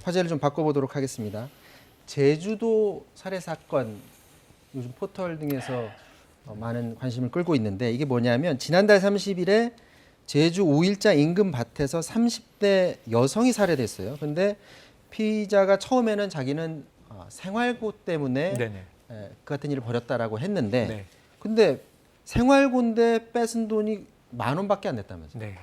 화제를 좀 바꿔보도록 하겠습니다. 제주도 살해 사건 요즘 포털 등에서 많은 관심을 끌고 있는데 이게 뭐냐면 지난달 30일에 제주 5일자 인근 밭에서 30대 여성이 살해됐어요. 근데 피의자가 처음에는 자기는 생활고 때문에 그 같은 일을 벌였다라고 했는데 근데 생활고인데 뺏은 돈이 10,000원밖에 안 냈다면서요. 네.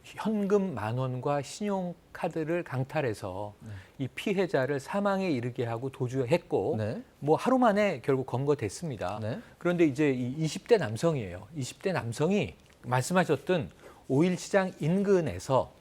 현금 10,000원과 신용카드를 강탈해서 이 피해자를 사망에 이르게 하고 도주했고 뭐 하루 만에 결국 검거됐습니다. 그런데 이제 이 20대 남성이에요. 20대 남성이 말씀하셨던 5일 시장 인근에서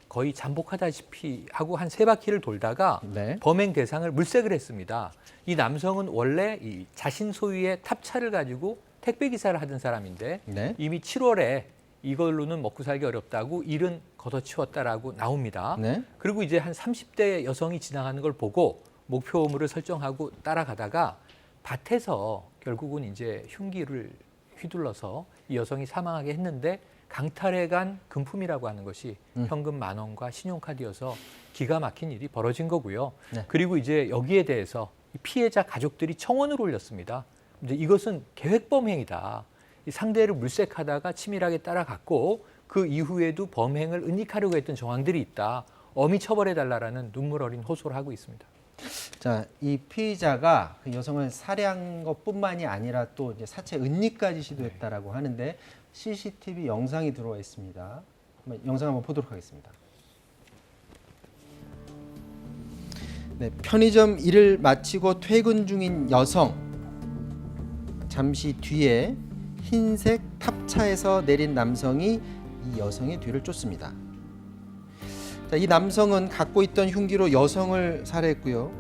거의 잠복하다시피 하고 한 3바퀴를 돌다가 범행 대상을 물색을 했습니다. 이 남성은 원래 이 자신 소유의 탑차를 가지고 택배 기사를 하던 사람인데 이미 7월에 이걸로는 먹고 살기 어렵다고 일은 걷어치웠다라고 나옵니다. 그리고 이제 한 30대 여성이 지나가는 걸 보고 목표 의무를 설정하고 따라가다가 밭에서 결국은 이제 흉기를 휘둘러서 이 여성이 사망하게 했는데 강탈해 간 금품이라고 하는 것이 현금 10,000원과 신용카드여서 기가 막힌 일이 벌어진 거고요. 그리고 이제 여기에 대해서 피해자 가족들이 청원을 올렸습니다. 근데 이것은 계획범행이다. 이 상대를 물색하다가 치밀하게 따라갔고 그 이후에도 범행을 은닉하려고 했던 정황들이 있다. 엄히 처벌해달라는 눈물 어린 호소를 하고 있습니다. 자, 이 피의자가 그 여성을 살해한 것뿐만이 아니라 또 이제 사체 은닉까지 시도했다라고 하는데 CCTV 영상이 들어와 있습니다. 영상 한번 보도록 하겠습니다. 네, 편의점 일을 마치고 퇴근 중인 여성. 잠시 뒤에 흰색 탑차에서 내린 남성이 이 여성의 뒤를 쫓습니다. 자, 이 남성은 갖고 있던 흉기로 여성을 살해했고요.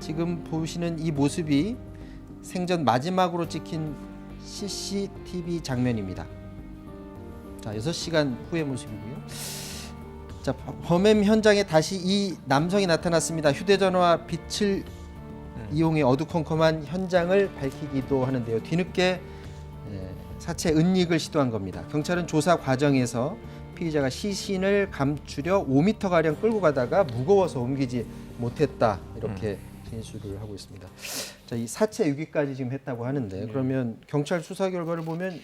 지금 보시는 이 모습이 생전 마지막으로 찍힌 CCTV 장면입니다. 자, 6시간 후의 모습이고요. 자, 범행 현장에 다시 이 남성이 나타났습니다. 휴대전화와 빛을 이용해 어두컴컴한 현장을 밝히기도 하는데요. 뒤늦게 사체 은닉을 시도한 겁니다. 경찰은 조사 과정에서 피의자가 시신을 감추려 5m가량 끌고 가다가 무거워서 옮기지 못했다 이렇게 진술을 하고 있습니다. 자, 이 사체 유기까지 지금 했다고 하는데 그러면 경찰 수사 결과를 보면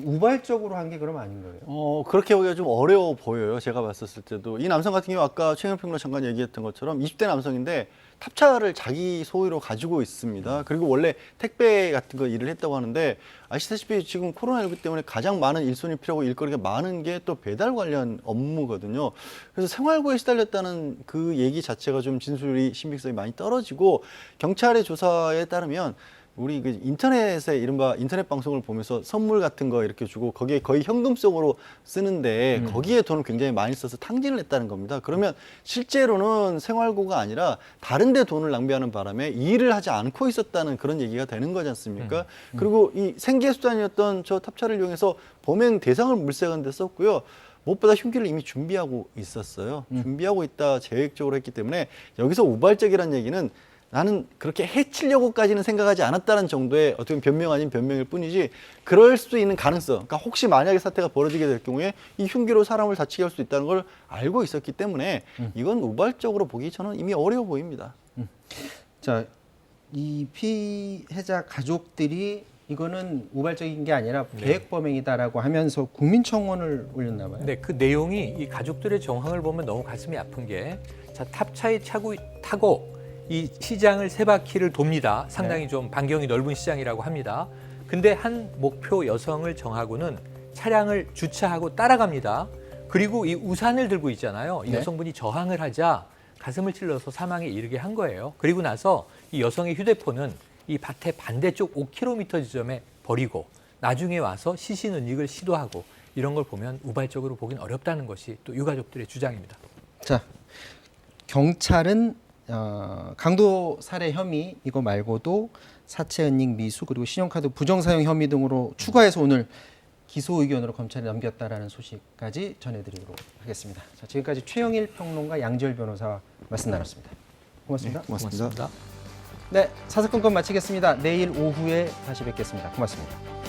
우발적으로 한 게 그럼 아닌 거예요? 그렇게 보기가 좀 어려워 보여요. 제가 봤었을 때도. 이 남성 같은 경우 아까 최영일 평론가 잠깐 얘기했던 것처럼 20대 남성인데 탑차를 자기 소유로 가지고 있습니다. 그리고 원래 택배 같은 거 일을 했다고 하는데 아시다시피 지금 코로나19 때문에 가장 많은 일손이 필요하고 일거리가 많은 게 또 배달 관련 업무거든요. 그래서 생활고에 시달렸다는 그 얘기 자체가 좀 진술이 신빙성이 많이 떨어지고 경찰의 조사에 따르면 우리 그 인터넷에 이른바 인터넷 방송을 보면서 선물 같은 거 이렇게 주고 거기에 거의 현금성으로 쓰는데 거기에 돈을 굉장히 많이 써서 탕진을 했다는 겁니다. 그러면 실제로는 생활고가 아니라 다른 데 돈을 낭비하는 바람에 일을 하지 않고 있었다는 그런 얘기가 되는 거지 않습니까? 그리고 이 생계수단이었던 저 탑차를 이용해서 범행 대상을 물색하는 데 썼고요. 무엇보다 흉기를 이미 준비하고 있었어요. 준비하고 있다 계획적으로 했기 때문에 여기서 우발적이라는 얘기는 나는 그렇게 해치려고까지는 생각하지 않았다는 정도의 어떻게 보면 변명 아닌 변명일 뿐이지 그럴 수 있는 가능성, 그러니까 혹시 만약에 사태가 벌어지게 될 경우에 이 흉기로 사람을 다치게 할 수 있다는 걸 알고 있었기 때문에 이건 우발적으로 보기 저는 이미 어려워 보입니다. 자, 이 피해자 가족들이 이거는 우발적인 게 아니라 계획범행이다라고 하면서 국민청원을 올렸나 봐요. 네, 그 내용이 이 가족들의 정황을 보면 너무 가슴이 아픈 게 자, 탑차에 타고 이 시장을 3바퀴를 돕니다. 상당히 좀 반경이 넓은 시장이라고 합니다. 근데 한 목표 여성을 정하고는 차량을 주차하고 따라갑니다. 그리고 이 우산을 들고 있잖아요. 이 여성분이 저항을 하자 가슴을 찔러서 사망에 이르게 한 거예요. 그리고 나서 이 여성의 휴대폰은 이 밭의 반대쪽 5km 지점에 버리고 나중에 와서 시신 은닉을 시도하고 이런 걸 보면 우발적으로 보긴 어렵다는 것이 또 유가족들의 주장입니다. 자, 경찰은 강도 살해 혐의 이거 말고도 사체 은닉 미수 그리고 신용카드 부정 사용 혐의 등으로 추가해서 오늘 기소 의견으로 검찰에 넘겼다라는 소식까지 전해드리도록 하겠습니다. 자, 지금까지 최영일 평론가 양지열 변호사와 말씀 나눴습니다. 고맙습니다. 네, 고맙습니다. 네, 사사건건 마치겠습니다. 내일 오후에 다시 뵙겠습니다. 고맙습니다.